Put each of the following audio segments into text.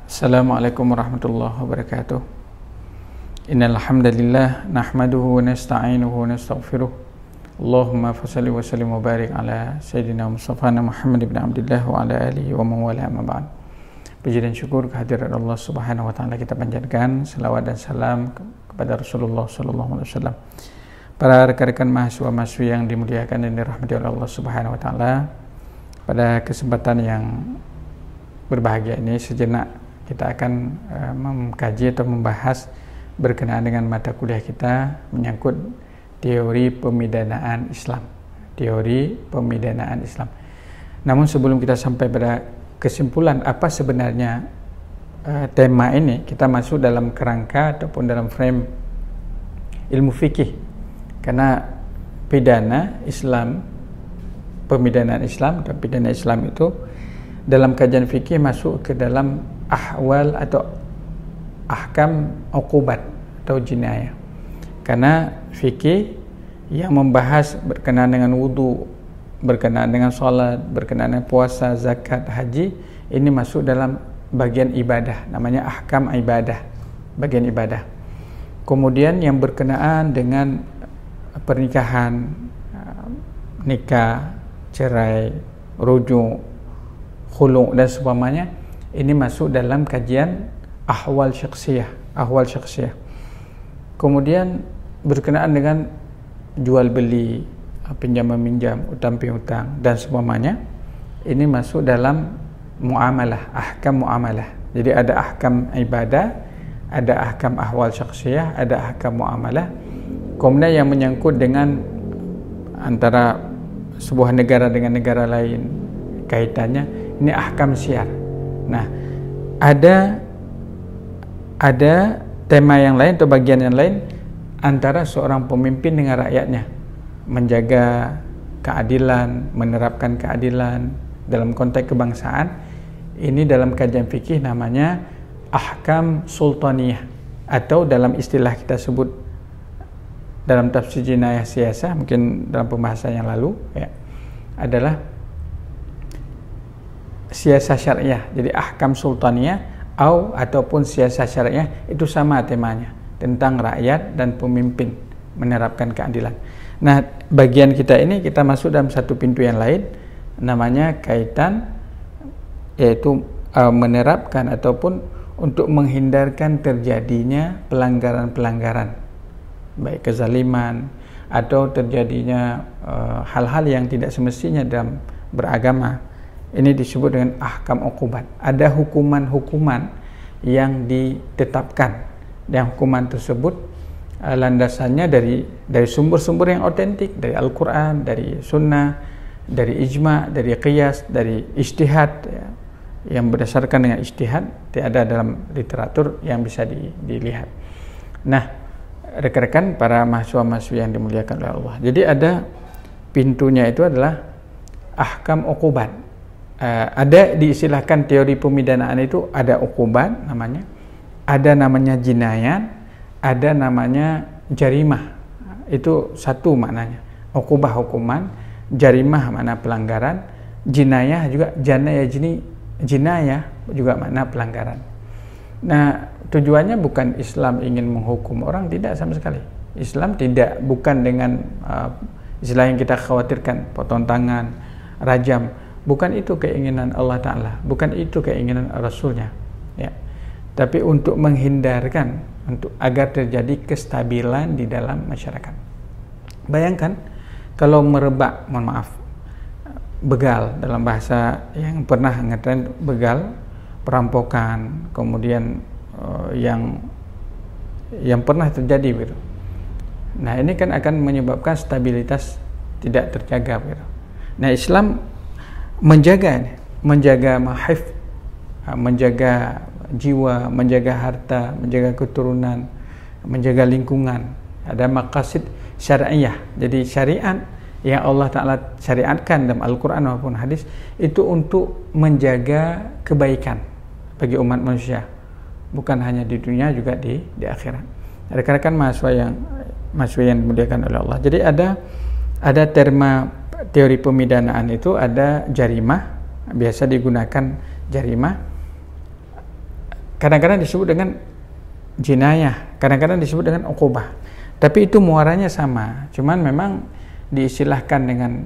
Assalamualaikum warahmatullahi wabarakatuh. Innal hamdalillah nahmaduhu wa nasta'inuhu wa nastaghfiruh. Allahumma fashalli wa sallim wa barik ala sayyidina Mustafa Muhammad ibn Abdullah wa ala alihi wa man wala amma ba'd. Puji dan syukur kehadirat Allah Subhanahu wa taala kita panjatkan, selawat dan salam kepada Rasulullah sallallahu alaihi wasallam. Para rekan-rekan mahasiswa-mahasiswi yang dimuliakan dan dirahmati oleh Allah Subhanahu wa taala, pada kesempatan yang berbahagia ini sejenak kita akan mengkaji atau membahas berkenaan dengan mata kuliah kita menyangkut teori pemidanaan Islam. Teori pemidanaan Islam. Namun sebelum kita sampai pada kesimpulan apa sebenarnya tema ini, kita masuk dalam kerangka ataupun dalam frame ilmu fikih. Karena pidana Islam, pemidanaan Islam dan pidana Islam itu dalam kajian fikih masuk ke dalam ahwal atau ahkam uqubat atau jinayah. Karena fikih yang membahas berkenaan dengan wudu, berkenaan dengan salat, berkenaan dengan puasa, zakat, haji, ini masuk dalam bagian ibadah, namanya ahkam ibadah, bagian ibadah. Kemudian yang berkenaan dengan pernikahan, nikah, cerai, rujuk, khulu' dan seumpamanya, ini masuk dalam kajian ahwal syakhsiyah, ahwal syakhsiyah. Kemudian berkenaan dengan jual beli, pinjam meminjam, utang piutang dan seumpamanya, ini masuk dalam muamalah, ahkam muamalah. Jadi ada ahkam ibadah, ada ahkam ahwal syakhsiyah, ada ahkam muamalah. Kemudian yang menyangkut dengan antara sebuah negara dengan negara lain, kaitannya ini ahkam syiar. Nah, ada tema yang lain atau bagian yang lain antara seorang pemimpin dengan rakyatnya, menjaga keadilan, menerapkan keadilan dalam konteks kebangsaan. Ini dalam kajian fikih namanya ahkam sultaniyah, atau dalam istilah kita sebut dalam tafsir jinayah siyasah, mungkin dalam pembahasan yang lalu ya, adalah siasah syariah. Jadi ahkam sultaniyah ataupun siasah syariah itu sama temanya, tentang rakyat dan pemimpin menerapkan keadilan. Nah, bagian kita ini kita masuk dalam satu pintu yang lain, namanya kaitan, yaitu menerapkan ataupun untuk menghindarkan terjadinya pelanggaran-pelanggaran, baik kezaliman atau terjadinya hal-hal yang tidak semestinya dalam beragama. Ini disebut dengan ahkam uqubat. Ada hukuman-hukuman yang ditetapkan, dan hukuman tersebut landasannya dari sumber-sumber yang otentik, dari Al-Quran, dari Sunnah, dari ijma', dari qiyas, dari ijtihad ya, yang berdasarkan dengan ijtihad, ada dalam literatur yang bisa dilihat. Nah, rekan-rekan para mahasiswa-mahasiswi yang dimuliakan oleh Allah, jadi ada pintunya itu adalah ahkam uqubat. Ada diistilahkan teori pemidanaan itu ada uqubat namanya, ada namanya jinayat, ada namanya jarimah. Itu satu maknanya. Uqubah hukuman, jarimah makna pelanggaran, jinayah juga jinayah juga makna pelanggaran. Nah, tujuannya bukan Islam ingin menghukum orang, tidak sama sekali. Islam bukan dengan istilah yang kita khawatirkan, potong tangan, rajam. Bukan itu keinginan Allah Ta'ala, bukan itu keinginan Rasulnya ya. Tapi untuk menghindarkan, agar terjadi kestabilan di dalam masyarakat. Bayangkan kalau merebak, begal, dalam bahasa yang pernah ngetren begal, perampokan, kemudian yang pernah terjadi gitu. Nah, ini kan akan menyebabkan stabilitas tidak terjaga gitu. Nah, Islam menjaga mahif, menjaga jiwa, menjaga harta, menjaga keturunan, menjaga lingkungan. Ada maqasid syariah. Jadi syariat yang Allah Ta'ala syariatkan dalam Al-Quran maupun hadis itu untuk menjaga kebaikan bagi umat manusia, bukan hanya di dunia, juga di akhirat. Rekan-rekan mahasiswa yang dimuliakan oleh Allah. Jadi ada terma teori pemidanaan itu, ada jarimah, biasa digunakan jarimah. kadang-kadang disebut dengan jinayah, kadang-kadang disebut dengan uqubah. Tapi itu muaranya sama, cuman memang diistilahkan dengan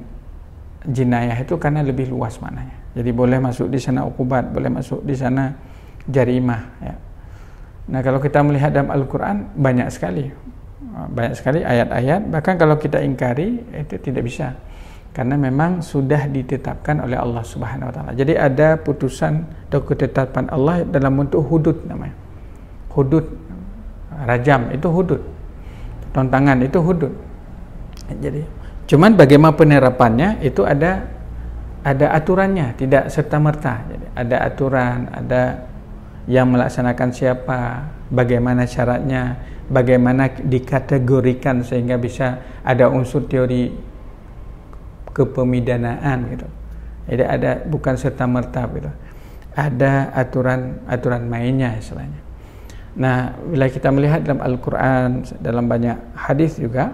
jinayah itu karena lebih luas maknanya. Jadi boleh masuk di sana uqubat, boleh masuk di sana jarimah, ya. Nah, kalau kita melihat dalam Al-Quran banyak sekali ayat-ayat, bahkan kalau kita ingkari itu tidak bisa, karena memang sudah ditetapkan oleh Allah Subhanahu wa taala. Jadi ada putusan atau ketetapan Allah dalam bentuk hudud namanya. Hudud, rajam itu hudud. Tontangan itu hudud. Jadi, cuman bagaimana penerapannya itu ada aturannya, tidak serta-merta. Jadi ada aturan, ada yang melaksanakan siapa, bagaimana syaratnya, bagaimana dikategorikan sehingga bisa ada unsur teori kepemidanaan gitu. Jadi ada, bukan serta-merta gitu. Ada aturan mainnya istilahnya. Nah, bila kita melihat dalam Al-Quran, dalam banyak hadis juga,